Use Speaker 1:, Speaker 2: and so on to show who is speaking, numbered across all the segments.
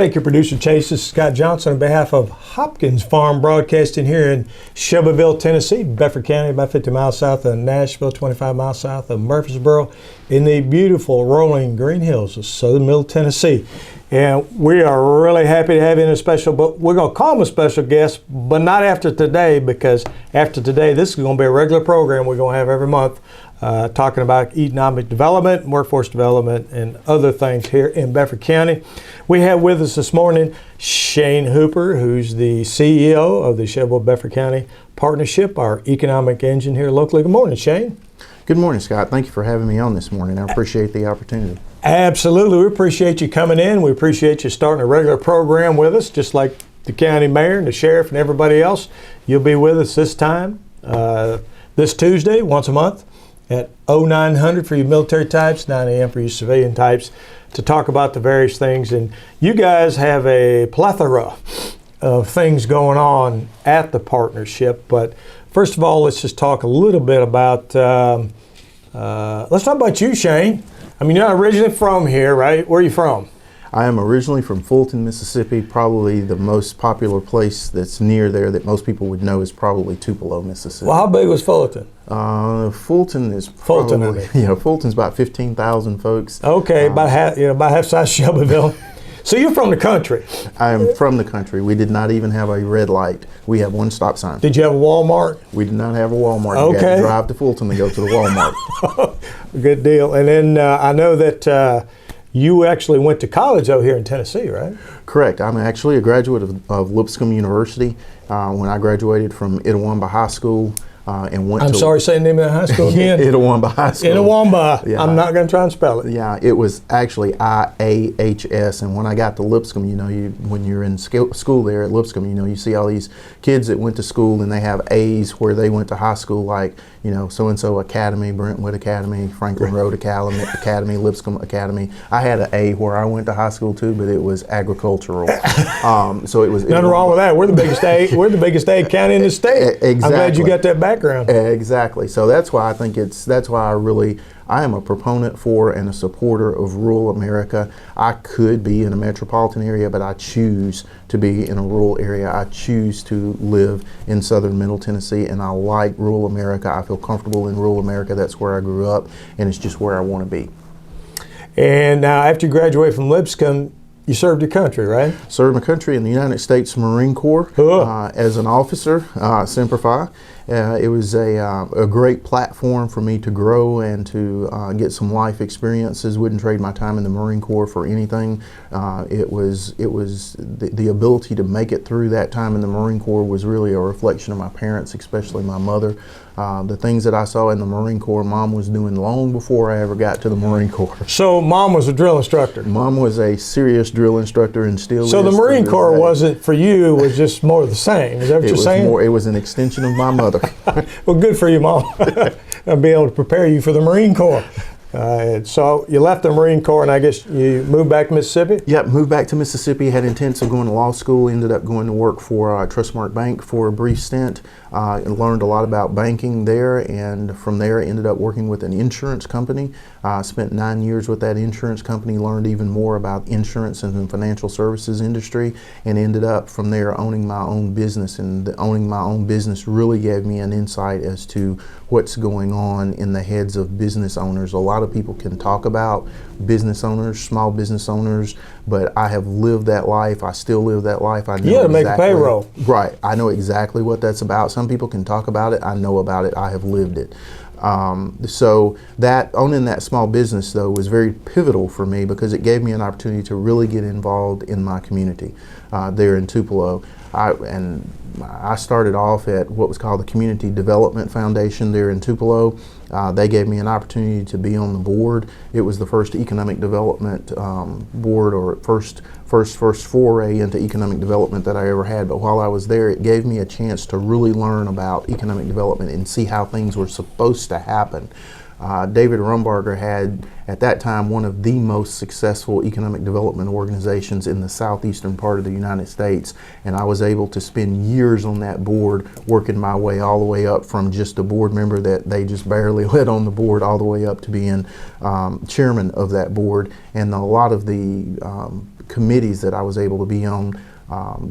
Speaker 1: Thank you, Producer Chase. This is Scott Johnson on behalf of Hopkins Farm Broadcasting here in Shelbyville, Tennessee, Bedford County, about 50 miles south of Nashville, 25 miles south of Murfreesboro, in the beautiful rolling green hills of southern middle Tennessee. And we are really happy to have you in a special, but we're going to call him a special guest, but not after today, because after today, this is going to be a regular program we're going to have every month. Talking about economic development, workforce development, and other things here in Bedford County. We have with us this morning Shane Hooper, who's the CEO of the Shelbyville Bedford County Partnership, our economic engine here locally. Good morning, Shane.
Speaker 2: Good morning, Scott. Thank you for having me on this morning. I appreciate the opportunity.
Speaker 1: Absolutely. We appreciate you coming in. We appreciate you starting a regular program with us, just like the county mayor and the sheriff and everybody else. You'll be with us this time, this Tuesday, once a month, at 0900 for you military types, 9 a.m. for you civilian types, to talk about the various things. And you guys have a plethora of things going on at the partnership. But first of all, let's just talk a little bit about, let's talk about you, Shane. I mean, you're not originally from here, right? Where are you from?
Speaker 2: I am originally from Fulton, Mississippi. Probably the most popular place that's near there that most people would know is probably Tupelo, Mississippi.
Speaker 1: Well, how big was Fulton?
Speaker 2: Fulton is probably, Fulton's about 15,000 folks.
Speaker 1: Okay, about half size Shelbyville. So you're from the country.
Speaker 2: I am from the country. We did not even have a red light. We have one stop sign.
Speaker 1: Did you have a Walmart?
Speaker 2: We did not have a Walmart.
Speaker 1: Okay.
Speaker 2: You had to drive to Fulton to go to the Walmart.
Speaker 1: Good deal. And then I know that you actually went to college out here in Tennessee, right?
Speaker 2: Correct. I'm actually a graduate of Lipscomb University. When I graduated from Itawamba High School and went
Speaker 1: I'm sorry, say the name of the high school again?
Speaker 2: Itawamba High School.
Speaker 1: Itawamba.
Speaker 2: Yeah.
Speaker 1: I'm not going to try and spell it.
Speaker 2: Yeah, it was actually IAHS. And when I got to Lipscomb, when you're in school there at Lipscomb, you see all these kids that went to school and they have A's where they went to high school, like, so-and-so Academy, Brentwood Academy, Franklin Road Academy, Lipscomb Academy. I had an A where I went to high school too, but it was agricultural. So it was
Speaker 1: nothing wrong with that. We're the biggest A. We're the biggest A county in the state.
Speaker 2: Exactly.
Speaker 1: I'm glad you got that background.
Speaker 2: Exactly. So that's why I am a proponent for and a supporter of rural America. I could be in a metropolitan area, but I choose to be in a rural area. I choose to live in southern middle Tennessee, and I like rural America. I feel comfortable in rural America. That's where I grew up, and it's just where I want to be.
Speaker 1: And now after you graduate from Lipscomb, you served your country, right?
Speaker 2: Served my country in the United States Marine Corps as an officer, Semper Fi. It was a great platform for me to grow and to get some life experiences. Wouldn't trade my time in the Marine Corps for anything. It was the ability to make it through that time in the Marine Corps was really a reflection of my parents, especially my mother. The things that I saw in the Marine Corps, Mom was doing long before I ever got to the Marine Corps.
Speaker 1: So Mom was a drill instructor?
Speaker 2: Mom was a serious drill instructor and still is.
Speaker 1: So the Marine Corps wasn't for you, was just more of the same. Is that what you're saying?
Speaker 2: It was an extension of my mother.
Speaker 1: Well, good for you, Mom. I'll be able to prepare you for the Marine Corps. So you left the Marine Corps, and I guess you moved back to Mississippi?
Speaker 2: Yep, moved back to Mississippi, had intents of going to law school, ended up going to work for Trustmark Bank for a brief stint, and learned a lot about banking there, and from there ended up working with an insurance company. Spent 9 years with that insurance company, learned even more about insurance and the financial services industry, and ended up from there owning my own business. And owning my own business really gave me an insight as to what's going on in the heads of business owners. A lot of people can talk about business owners, small business owners, but I have lived that life. I still live that life. I know
Speaker 1: you got to make a payroll.
Speaker 2: Right. I know exactly what that's about. Some people can talk about it. I know about it. I have lived it. So that owning that small business though was very pivotal for me because it gave me an opportunity to really get involved in my community there in Tupelo. I started off at what was called the Community Development Foundation there in Tupelo. They gave me an opportunity to be on the board. It was the first economic development board, or first foray into economic development that I ever had. But while I was there, it gave me a chance to really learn about economic development and see how things were supposed to happen. David Rumbarger had, at that time, one of the most successful economic development organizations in the southeastern part of the United States, and I was able to spend years on that board, working my way all the way up from just a board member that they just barely let on the board, all the way up to being chairman of that board. And a lot of the committees that I was able to be on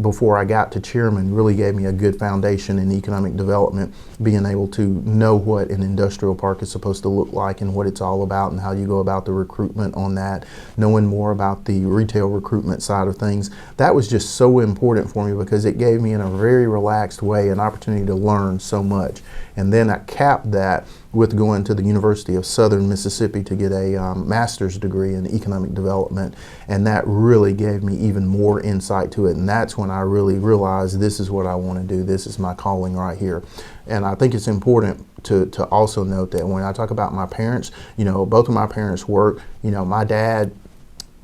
Speaker 2: before I got to chairman really gave me a good foundation in economic development, being able to know what an industrial park is supposed to look like and what it's all about and how you go about the recruitment on that, knowing more about the retail recruitment side of things. That was just so important for me because it gave me in a very relaxed way an opportunity to learn so much. And then I capped that with going to the University of Southern Mississippi to get a master's degree in economic development, and that really gave me even more insight to it, and that's when I really realized this is what I want to do, this is my calling right here. And I think it's important to also note that when I talk about my parents, both of my parents work. My dad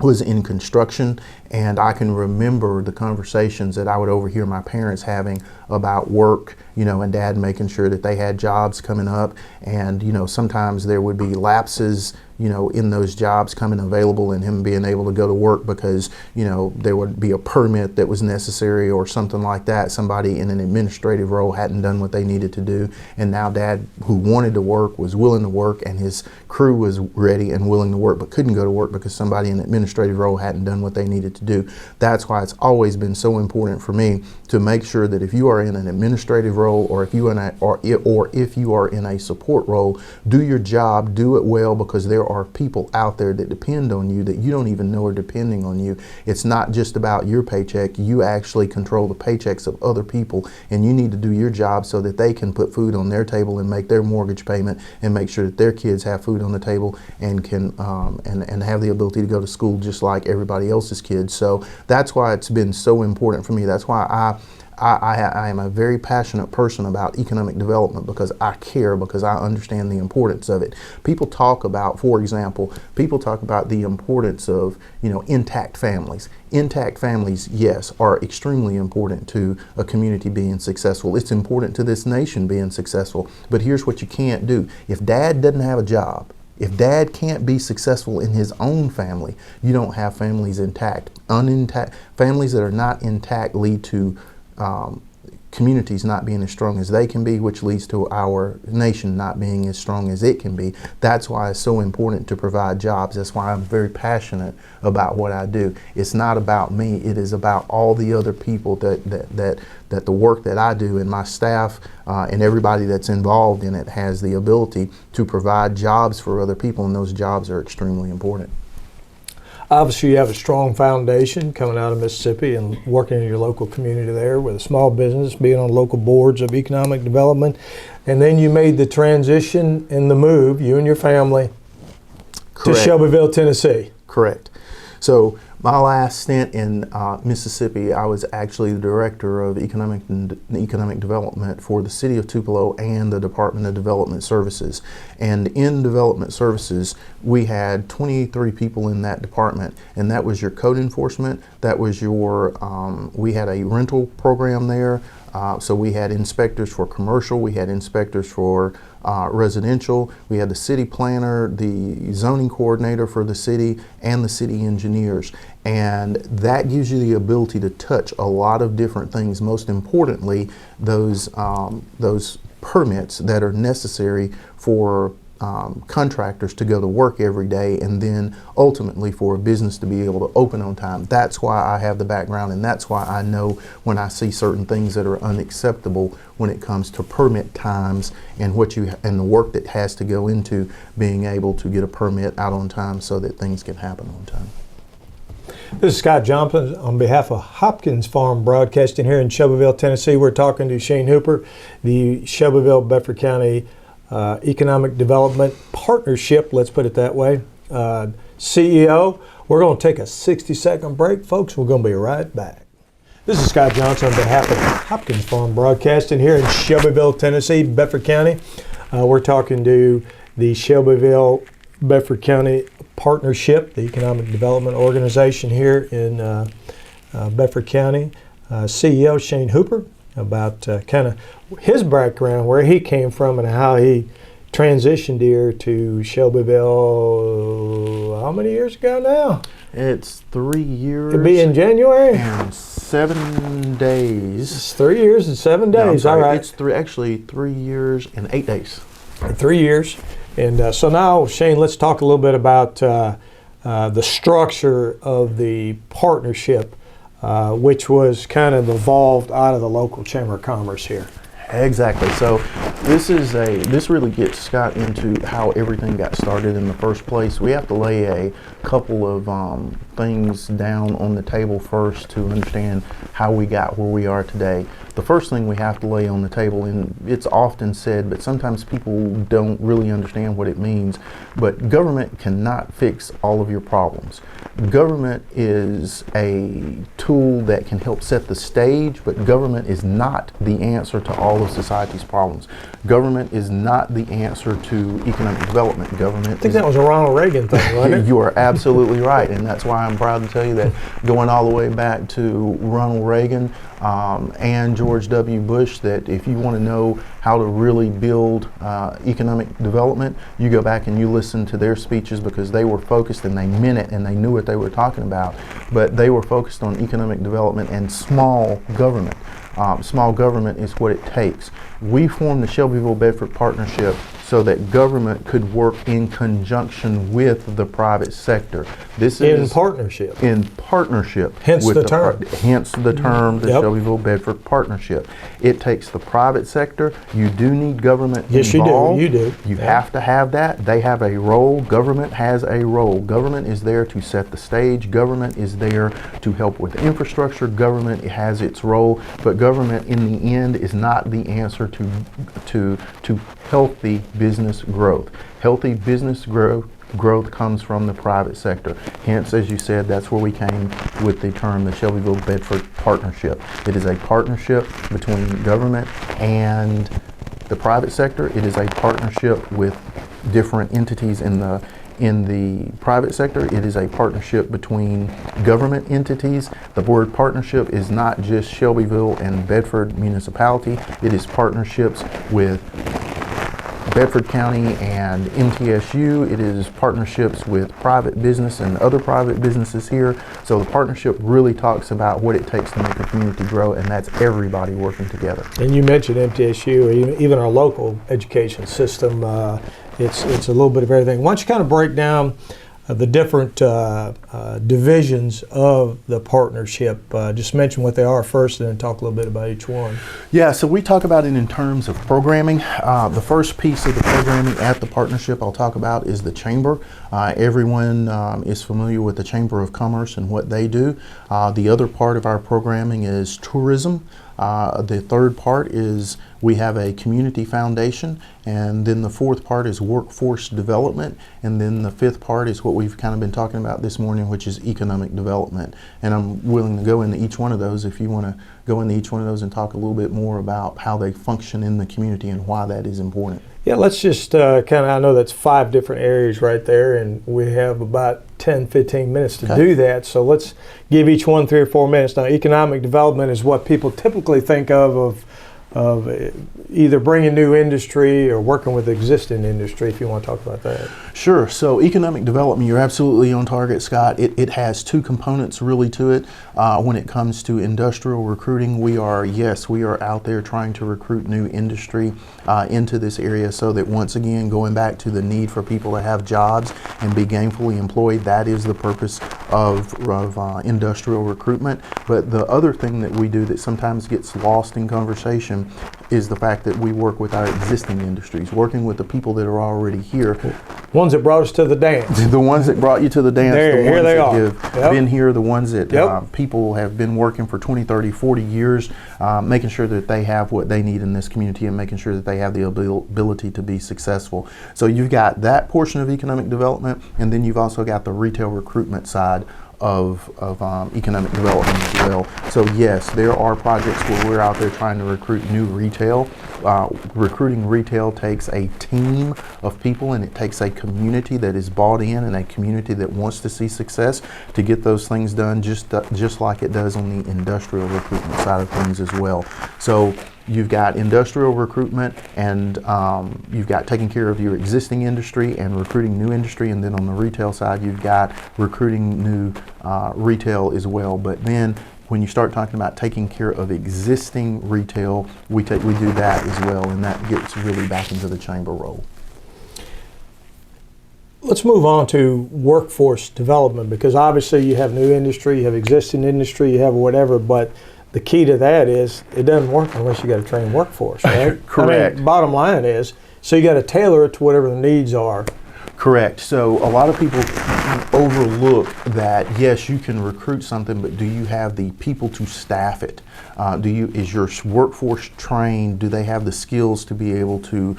Speaker 2: was in construction, and I can remember the conversations that I would overhear my parents having about work, and Dad making sure that they had jobs coming up, and sometimes there would be lapses in those jobs coming available and him being able to go to work because there would be a permit that was necessary or something like that. Somebody in an administrative role hadn't done what they needed to do, and now Dad, who wanted to work, was willing to work, and his crew was ready and willing to work but couldn't go to work because somebody in an administrative role hadn't done what they needed to do. That's why it's always been so important for me to make sure that if you are in an administrative role or if you are in a support role, do your job, do it well, because there are people out there that depend on you that you don't even know are depending on you. It's not just about your paycheck. You actually control the paychecks of other people, and you need to do your job so that they can put food on their table and make their mortgage payment and make sure that their kids have food on the table and can and have the ability to go to school just like everybody else's kids. So that's why it's been so important for me. That's why I am a very passionate person about economic development, because I care, because I understand the importance of it. People talk about, for example, the importance of, intact families. Intact families, yes, are extremely important to a community being successful. It's important to this nation being successful. But here's what you can't do. If Dad doesn't have a job, if Dad can't be successful in his own family, you don't have families intact. Families that are not intact lead to communities not being as strong as they can be, which leads to our nation not being as strong as it can be. That's why it's so important to provide jobs. That's why I'm very passionate about what I do. It's not about me. It is about all the other people that the work that I do, and my staff and everybody that's involved in it has the ability to provide jobs for other people, and those jobs are extremely important.
Speaker 1: Obviously, you have a strong foundation coming out of Mississippi and working in your local community there with a small business, being on local boards of economic development. And then you made the transition and the move, you and your family,
Speaker 2: Correct.
Speaker 1: to Shelbyville, Tennessee.
Speaker 2: Correct. So my last stint in Mississippi, I was actually the director of economic development for the city of Tupelo and the Department of Development Services. And in development services, we had 23 people in that department, and that was your code enforcement. That was your, we had a rental program there. So we had inspectors for commercial, we had inspectors for residential, we had the city planner, the zoning coordinator for the city, and the city engineers. And that gives you the ability to touch a lot of different things. Most importantly, those permits that are necessary for contractors to go to work every day, and then ultimately for a business to be able to open on time. That's why I have the background, and that's why I know when I see certain things that are unacceptable when it comes to permit times and the work that has to go into being able to get a permit out on time so that things can happen on time.
Speaker 1: This is Scott Johnson on behalf of Hopkins Farm Broadcasting here in Shelbyville, Tennessee. We're talking to Shane Hooper, the Shelbyville Bedford County Economic Development Partnership, let's put it that way, CEO. We're going to take a 60-second break, folks. We're going to be right back. This is Scott Johnson on behalf of Hopkins Farm Broadcasting here in Shelbyville, Tennessee, Bedford County. We're talking to the Shelbyville Bedford County Partnership, the economic development organization here in Bedford County. CEO Shane Hooper, about kind of his background, where he came from, and how he transitioned here to Shelbyville. How many years ago now?
Speaker 2: It's 3 years.
Speaker 1: It'll be in January.
Speaker 2: And 7 days.
Speaker 1: It's 3 years and 7 days.
Speaker 2: No,
Speaker 1: all right.
Speaker 2: It's 3 years and 8 days.
Speaker 1: 3 years. And so now, Shane, let's talk a little bit about the structure of the partnership, which was kind of evolved out of the local Chamber of Commerce here.
Speaker 2: Exactly. So this really gets Scott into how everything got started in the first place. We have to lay a couple of things down on the table first to understand how we got where we are today. The first thing we have to lay on the table, and it's often said, but sometimes people don't really understand what it means, but government cannot fix all of your problems. Government is a tool that can help set the stage, but government is not the answer to all of society's problems. Government is not the answer to economic development. Government
Speaker 1: I think that was a Ronald Reagan thing, wasn't it?
Speaker 2: You are absolutely right, and that's why I'm proud to tell you that going all the way back to Ronald Reagan and George W. Bush, that if you want to know how to really build economic development, you go back and you listen to their speeches, because they were focused and they meant it and they knew what they were talking about. But they were focused on economic development and small government. Small government is what it takes. We formed the Shelbyville Bedford Partnership so that government could work in conjunction with the private sector. This is
Speaker 1: partnership.
Speaker 2: In partnership.
Speaker 1: Hence
Speaker 2: with
Speaker 1: the term.
Speaker 2: Hence the term, the
Speaker 1: Yep.
Speaker 2: Shelbyville Bedford Partnership. It takes the private sector. You do need government
Speaker 1: Yes,
Speaker 2: involved.
Speaker 1: you do.
Speaker 2: You
Speaker 1: Yeah.
Speaker 2: have to have that. They have a role. Government has a role. Government is there to set the stage. Government is there to help with infrastructure. Government has its role, but government in the end is not the answer to healthy business growth. Healthy business growth comes from the private sector. Hence, as you said, that's where we came with the term the Shelbyville Bedford Partnership. It is a partnership between government and the private sector. It is a partnership with different entities in the private sector. It is a partnership between government entities. The word partnership is not just Shelbyville and Bedford municipality. It is partnerships with Bedford County and MTSU. It is partnerships with private business and other private businesses here. So the partnership really talks about what it takes to make a community grow, and that's everybody working together.
Speaker 1: And you mentioned MTSU, or even our local education system. It's a little bit of everything. Why don't you kind of break down the different divisions of the partnership? Just mention what they are first, and then talk a little bit about each one.
Speaker 2: Yeah, so we talk about it in terms of programming. The first piece of the programming at the partnership I'll talk about is the chamber. Everyone is familiar with the Chamber of Commerce and what they do. The other part of our programming is tourism. The third part is we have a community foundation, and then the fourth part is workforce development, and then the fifth part is what we've kind of been talking about this morning, which is economic development. And I'm willing to go into each one of those if you want to go into each one of those and talk a little bit more about how they function in the community and why that is important.
Speaker 1: Yeah, let's just I know that's 5 different areas right there, and we have about 10, 15 minutes to do that. So let's give each one 3 or 4 minutes. Now, economic development is what people typically think of either bringing new industry or working with existing industry, if you want to talk about that.
Speaker 2: Sure. So economic development, you're absolutely on target, Scott. It has 2 components really to it. When it comes to industrial recruiting, we are out there trying to recruit new industry into this area, so that once again, going back to the need for people to have jobs and be gainfully employed, that is the purpose of industrial recruitment. But the other thing that we do that sometimes gets lost in conversation is the fact that we work with our existing industries, working with the people that are already here.
Speaker 1: Ones that brought us to the dance.
Speaker 2: The ones that brought you to the dance,
Speaker 1: There,
Speaker 2: the
Speaker 1: here
Speaker 2: ones
Speaker 1: they
Speaker 2: that
Speaker 1: are.
Speaker 2: have been here, the ones that
Speaker 1: Yep.
Speaker 2: people have been working for 20, 30, 40 years, making sure that they have what they need in this community and making sure that they have the ability to be successful. So you've got that portion of economic development, and then you've also got the retail recruitment side of economic development as well. So yes, there are projects where we're out there trying to recruit new retail. Recruiting retail takes a team of people, and it takes a community that is bought in and a community that wants to see success to get those things done, just like it does on the industrial recruitment side of things as well. So you've got industrial recruitment, and you've got taking care of your existing industry and recruiting new industry, and then on the retail side you've got recruiting new retail as well. But then when you start talking about taking care of existing retail, we do that as well, and that gets really back into the chamber role.
Speaker 1: Let's move on to workforce development, because obviously you have new industry, you have existing industry, you have whatever, but the key to that is it doesn't work unless you got a trained workforce, right?
Speaker 2: Correct.
Speaker 1: I mean, bottom line is, so you got to tailor it to whatever the needs are.
Speaker 2: Correct. So a lot of people overlook that, yes, you can recruit something, but do you have the people to staff it? Is your workforce trained? Do they have the skills to be able to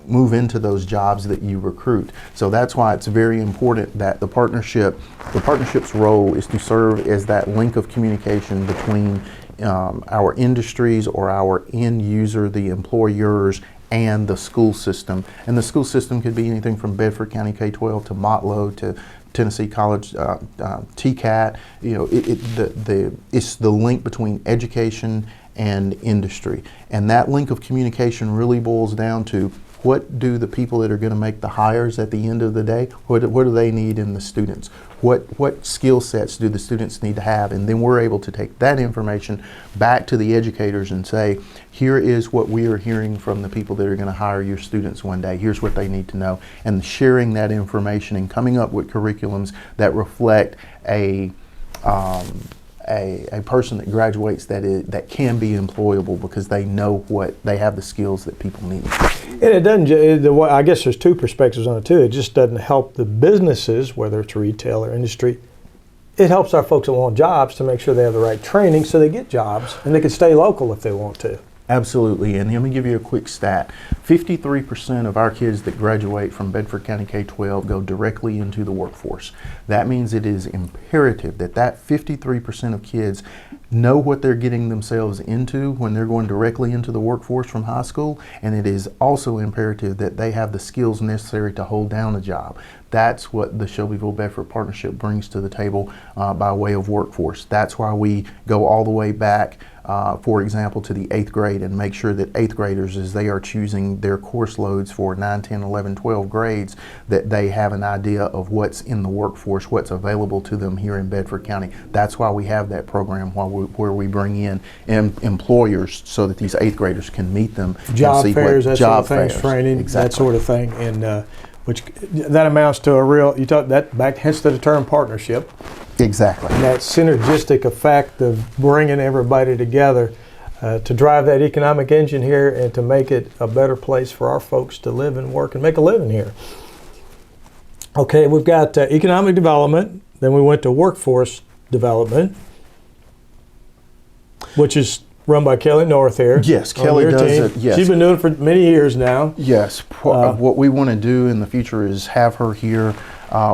Speaker 2: move into those jobs that you recruit? So that's why it's very important that the partnership's role is to serve as that link of communication between our industries or our end user, the employers, and the school system. And the school system could be anything from Bedford County K-12 to Motlow to Tennessee College, TCAT. You know, it's the link between education and industry. And that link of communication really boils down to, what do the people that are going to make the hires at the end of the day, what do they need in the students? What skill sets do the students need to have? And then we're able to take that information back to the educators and say, here is what we are hearing from the people that are going to hire your students one day. Here's what they need to know. And sharing that information and coming up with curriculums that reflect a person that graduates that can be employable, because they know they have the skills that people need.
Speaker 1: And it doesn't, I guess there's two perspectives on it too. It just doesn't help the businesses, whether it's retail or industry. It helps our folks that want jobs to make sure they have the right training so they get jobs and they can stay local if they want to.
Speaker 2: Absolutely, and let me give you a quick stat. 53% of our kids that graduate from Bedford County K-12 go directly into the workforce. That means it is imperative that 53% of kids know what they're getting themselves into when they're going directly into the workforce from high school, and it is also imperative that they have the skills necessary to hold down a job. That's what the Shelbyville Bedford Partnership brings to the table by way of workforce. That's why we go all the way back, for example, to the 8th grade and make sure that 8th graders, as they are choosing their course loads for 9, 10, 11, 12 grades, that they have an idea of what's in the workforce, what's available to them here in Bedford County. That's why we have that program where we bring in employers so that these 8th graders can meet them.
Speaker 1: Job
Speaker 2: and see
Speaker 1: fairs, that
Speaker 2: job
Speaker 1: sort of thing,
Speaker 2: fairs.
Speaker 1: training,
Speaker 2: Exactly.
Speaker 1: that sort of thing. And which that amounts to a real, you talk that back, hence to the term partnership.
Speaker 2: Exactly.
Speaker 1: And that synergistic effect of bringing everybody together to drive that economic engine here and to make it a better place for our folks to live and work and make a living here. Okay, we've got economic development, then we went to workforce development, which is run by Kelly North here.
Speaker 2: Yes, Kelly does it. Yes.
Speaker 1: She's been doing it for many years now.
Speaker 2: Yes. What we want to do in the future is have her here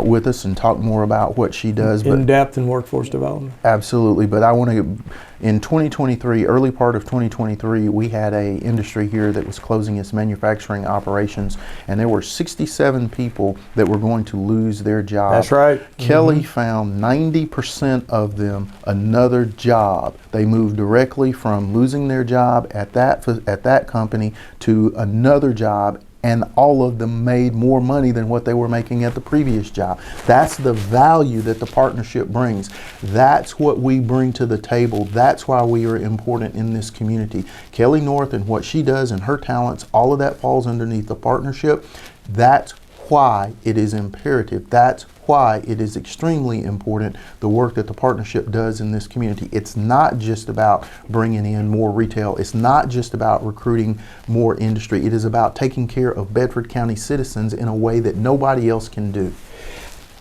Speaker 2: with us and talk more about what she does.
Speaker 1: In depth in workforce development.
Speaker 2: Absolutely. But I want to, in 2023, early part of 2023, we had a industry here that was closing its manufacturing operations, and there were 67 people that were going to lose their job.
Speaker 1: That's right.
Speaker 2: Kelly found 90% of them another job. They moved directly from losing their job at that company to another job, and all of them made more money than what they were making at the previous job. That's the value that the partnership brings. That's what we bring to the table. That's why we are important in this community. Kelly North and what she does and her talents, all of that falls underneath the partnership. That's why it is imperative. That's why it is extremely important, the work that the partnership does in this community. It's not just about bringing in more retail. It's not just about recruiting more industry. It is about taking care of Bedford County citizens in a way that nobody else can do.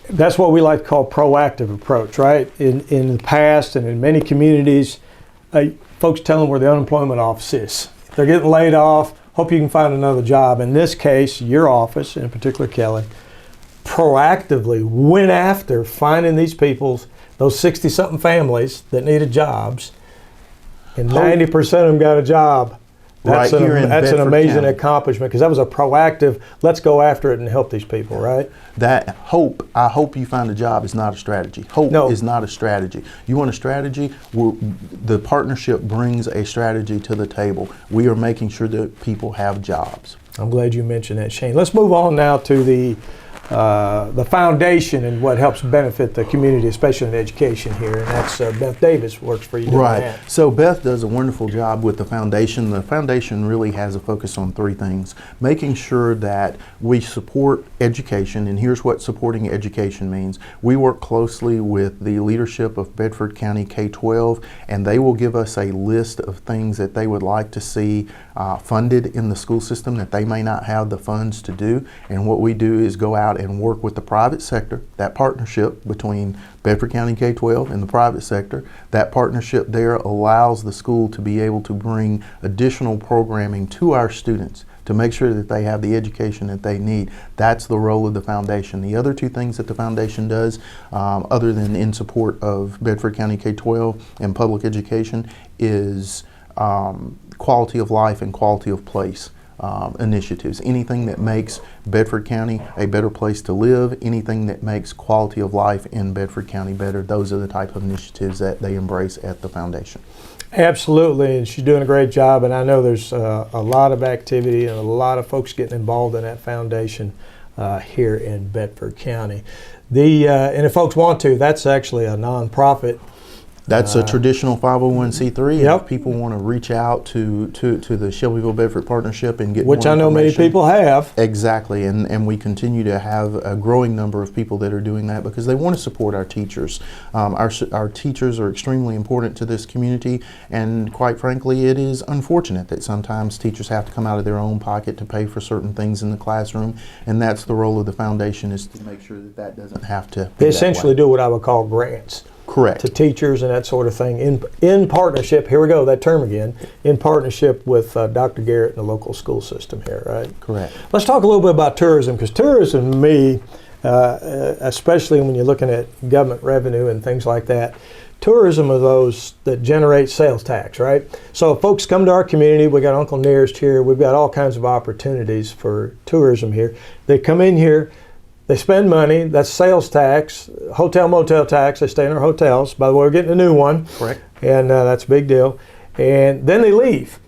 Speaker 1: That's what we like to call proactive approach, right? In the past and in many communities, folks tell them where the unemployment office is. They're getting laid off. Hope you can find another job. In this case, your office, in particular Kelly, proactively went after finding these people, those 60-something families that needed jobs, and 90% of them got a job. That's an amazing accomplishment, because that was a proactive, let's go after it and help these people, right?
Speaker 2: That I hope you find a job is not a strategy. Hope is not a strategy. You want a strategy? The partnership brings a strategy to the table. We are making sure that people have jobs.
Speaker 1: I'm glad you mentioned that, Shane. Let's move on now to the the foundation and what helps benefit the community, especially in education here, and that's Beth Davis works for you.
Speaker 2: Right.
Speaker 1: That.
Speaker 2: So Beth does a wonderful job with the foundation. The foundation really has a focus on three things: making sure that we support education, and here's what supporting education means. We work closely with the leadership of Bedford County K-12, and they will give us a list of things that they would like to see funded in the school system that they may not have the funds to do. And what we do is go out and work with the private sector, that partnership between Bedford County K-12 and the private sector. That partnership there allows the school to be able to bring additional programming to our students to make sure that they have the education that they need. That's the role of the foundation. The other two things that the foundation does, other than in support of Bedford County K-12 and public education, is quality of life and quality of place initiatives. Anything that makes Bedford County a better place to live, anything that makes quality of life in Bedford County better, those are the type of initiatives that they embrace at the foundation.
Speaker 1: Absolutely, and she's doing a great job, and I know there's a lot of activity and a lot of folks getting involved in that foundation here in Bedford County. And if folks want to, that's actually a nonprofit.
Speaker 2: That's a traditional 501c3.
Speaker 1: Yep.
Speaker 2: If people want to reach out to the Shelbyville Bedford Partnership and get
Speaker 1: Which
Speaker 2: more
Speaker 1: I know many
Speaker 2: information.
Speaker 1: people have.
Speaker 2: Exactly, and we continue to have a growing number of people that are doing that because they want to support our teachers. Our teachers are extremely important to this community, and quite frankly, it is unfortunate that sometimes teachers have to come out of their own pocket to pay for certain things in the classroom, and that's the role of the foundation, is to make sure that that doesn't have to be
Speaker 1: They essentially do what I would call grants.
Speaker 2: Correct.
Speaker 1: To teachers and that sort of thing in partnership, here we go, that term again, in partnership with Dr. Garrett and the local school system here, right?
Speaker 2: Correct.
Speaker 1: Let's talk a little bit about tourism, because tourism, to me, especially when you're looking at government revenue and things like that, tourism are those that generate sales tax, right? So if folks come to our community, we got Uncle Nearest here, we've got all kinds of opportunities for tourism here. They come in here, they spend money, that's sales tax, hotel, motel tax, they stay in our hotels. By the way, we're getting a new one.
Speaker 2: Correct.
Speaker 1: And that's a big deal. And then they leave.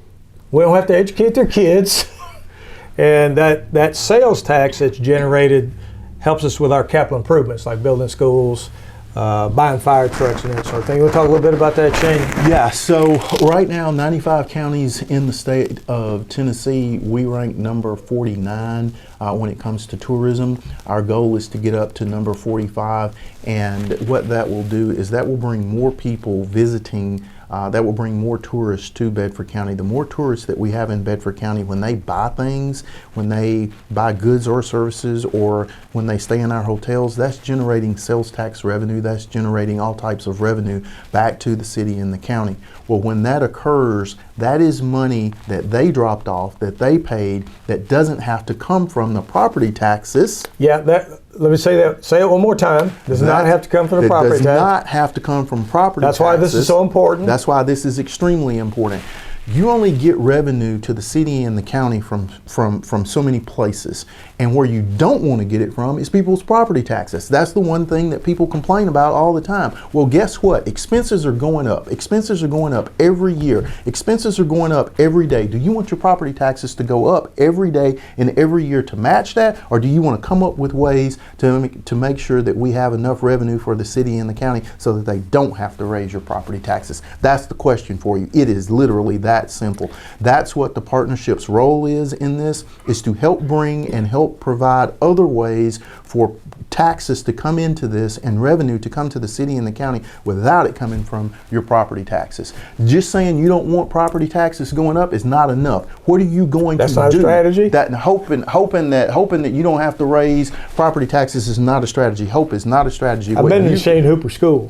Speaker 1: We don't have to educate their kids. And that sales tax that's generated helps us with our capital improvements, like building schools, buying fire trucks and that sort of thing. You want to talk a little bit about that, Shane?
Speaker 2: Yeah, so right now, 95 counties in the state of Tennessee, we rank number 49 when it comes to tourism. Our goal is to get up to number 45, and what that will do is that will bring more people visiting. That will bring more tourists to Bedford County. The more tourists that we have in Bedford County, when they buy things, when they buy goods or services, or when they stay in our hotels, that's generating sales tax revenue, that's generating all types of revenue back to the city and the county. Well, when that occurs, that is money that they dropped off, that they paid, that doesn't have to come from the property taxes.
Speaker 1: Yeah, let me say that. Say it one more time. Does not have to come from the property tax.
Speaker 2: Does not have to come from property taxes.
Speaker 1: That's why this is so important.
Speaker 2: That's why this is extremely important. You only get revenue to the city and the county from so many places. And where you don't want to get it from is people's property taxes. That's the one thing that people complain about all the time. Well, guess what? Expenses are going up. Expenses are going up every year. Expenses are going up every day. Do you want your property taxes to go up every day and every year to match that? Or do you want to come up with ways to make sure that we have enough revenue for the city and the county so that they don't have to raise your property taxes? That's the question for you. It is literally that simple. That's what the partnership's role is in this, is to help bring and help provide other ways for taxes to come into this and revenue to come to the city and the county without it coming from your property taxes. Just saying you don't want property taxes going up is not enough. What are you going to do?
Speaker 1: That's not a strategy?
Speaker 2: That hoping that you don't have to raise property taxes is not a strategy. Hope is not a strategy.
Speaker 1: I've been in Shane Hooper School.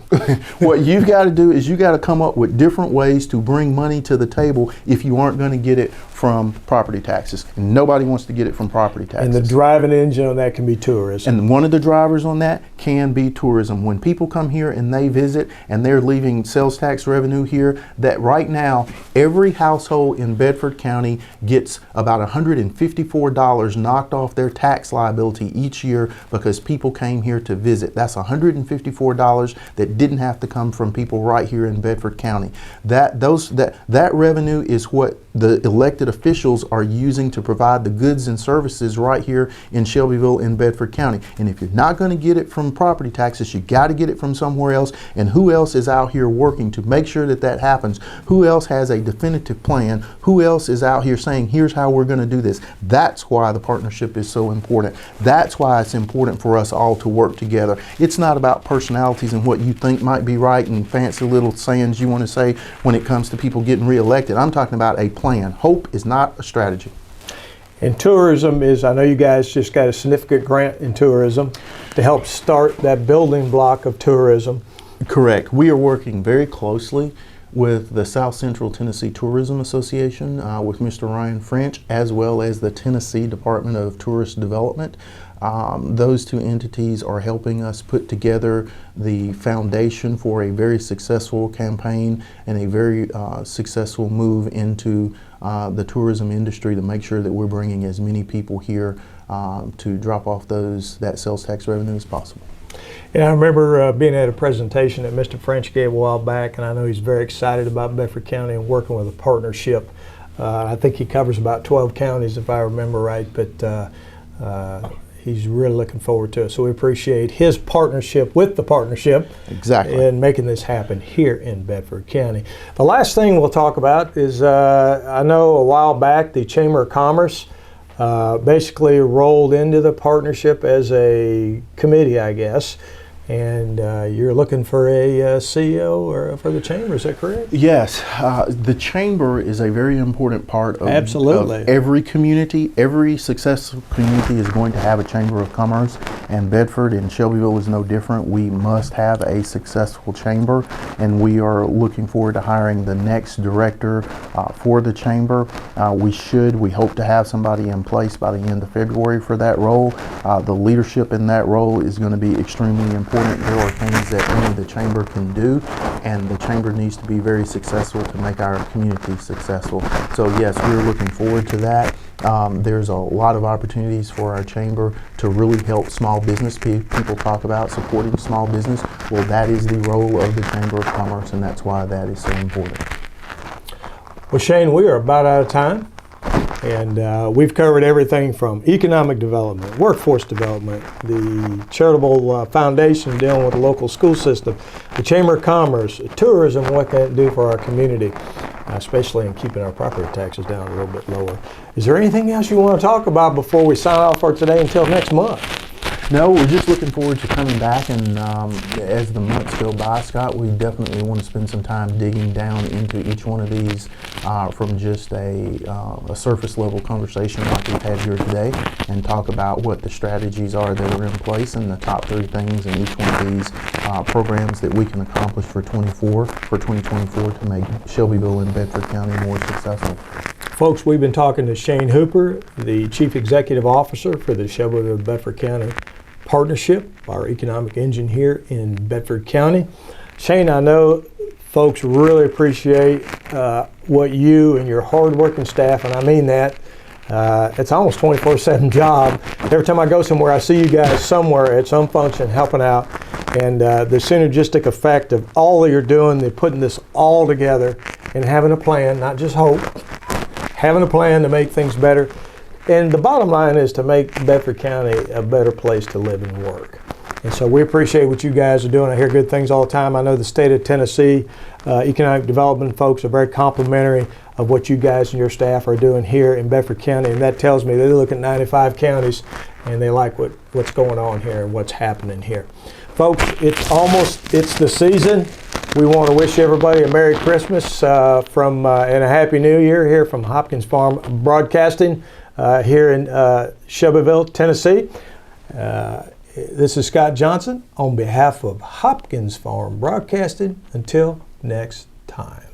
Speaker 2: What you've got to do is you got to come up with different ways to bring money to the table if you aren't going to get it from property taxes. And nobody wants to get it from property taxes.
Speaker 1: And the driving engine on that can be tourism.
Speaker 2: And one of the drivers on that can be tourism. When people come here and they visit and they're leaving sales tax revenue here, that right now every household in Bedford County gets about $154 knocked off their tax liability each year because people came here to visit. That's $154 that didn't have to come from people right here in Bedford County. That revenue is what the elected officials are using to provide the goods and services right here in Shelbyville in Bedford County. And if you're not going to get it from property taxes, you got to get it from somewhere else. And who else is out here working to make sure that that happens? Who else has a definitive plan? Who else is out here saying, here's how we're going to do this? That's why the partnership is so important. That's why it's important for us all to work together. It's not about personalities and what you think might be right and fancy little sayings you want to say when it comes to people getting reelected. I'm talking about a plan. Hope is not a strategy.
Speaker 1: And tourism is, I know you guys just got a significant grant in tourism to help start that building block of tourism.
Speaker 2: Correct. We are working very closely with the South Central Tennessee Tourism Association, with Mr. Ryan French, as well as the Tennessee Department of Tourist Development. Those two entities are helping us put together the foundation for a very successful campaign and a very successful move into the tourism industry to make sure that we're bringing as many people here to drop off that sales tax revenue as possible.
Speaker 1: Yeah, I remember being at a presentation that Mr. French gave a while back, and I know he's very excited about Bedford County and working with a partnership. I think he covers about 12 counties, if I remember right, but he's really looking forward to it. So we appreciate his partnership with the partnership.
Speaker 2: Exactly.
Speaker 1: In making this happen here in Bedford County. The last thing we'll talk about is, I know a while back the Chamber of Commerce basically rolled into the partnership as a committee, I guess. And you're looking for a CEO or for the chamber, is that correct?
Speaker 2: Yes, the chamber is a very important part of,
Speaker 1: absolutely,
Speaker 2: of every community. Every successful community is going to have a chamber of commerce, and Bedford and Shelbyville is no different. We must have a successful chamber, and we are looking forward to hiring the next director for the chamber. We hope to have somebody in place by the end of February for that role. The leadership in that role is going to be extremely important. There are things that only the chamber can do, and the chamber needs to be very successful to make our community successful. So yes, we're looking forward to that. There's a lot of opportunities for our chamber to really help small business. People talk about supporting small business. Well, that is the role of the Chamber of Commerce, and that's why that is so important.
Speaker 1: Well, Shane, we are about out of time. And we've covered everything from economic development, workforce development, the charitable foundation dealing with the local school system, the Chamber of Commerce, tourism, what can it do for our community, especially in keeping our property taxes down a little bit lower. Is there anything else you want to talk about before we sign off for today until next month?
Speaker 2: No, we're just looking forward to coming back, and as the months go by, Scott, we definitely want to spend some time digging down into each one of these from just a surface level conversation like we've had here today, and talk about what the strategies are that are in place and the top 3 things in each one of these programs that we can accomplish for 2024 to make Shelbyville and Bedford County more successful.
Speaker 1: Folks, we've been talking to Shane Hooper, the Chief Executive Officer for the Shelbyville Bedford County Partnership, our economic engine here in Bedford County. Shane, I know folks really appreciate what you and your hard-working staff, and I mean that. It's almost 24/7 job. Every time I go somewhere, I see you guys somewhere at some function helping out, and the synergistic effect of all that you're doing, they're putting this all together and having a plan, not just hope, having a plan to make things better. And the bottom line is to make Bedford County a better place to live and work. And so we appreciate what you guys are doing. I hear good things all the time. I know the state of Tennessee economic development folks are very complimentary of what you guys and your staff are doing here in Bedford County. And that tells me they look at 95 counties and they like what's going on here and what's happening here. Folks, it's the season. We want to wish everybody a Merry Christmas and a Happy New Year here from Hopkins Farm Broadcasting here in Shelbyville, Tennessee. This is Scott Johnson on behalf of Hopkins Farm Broadcasting. Until next time.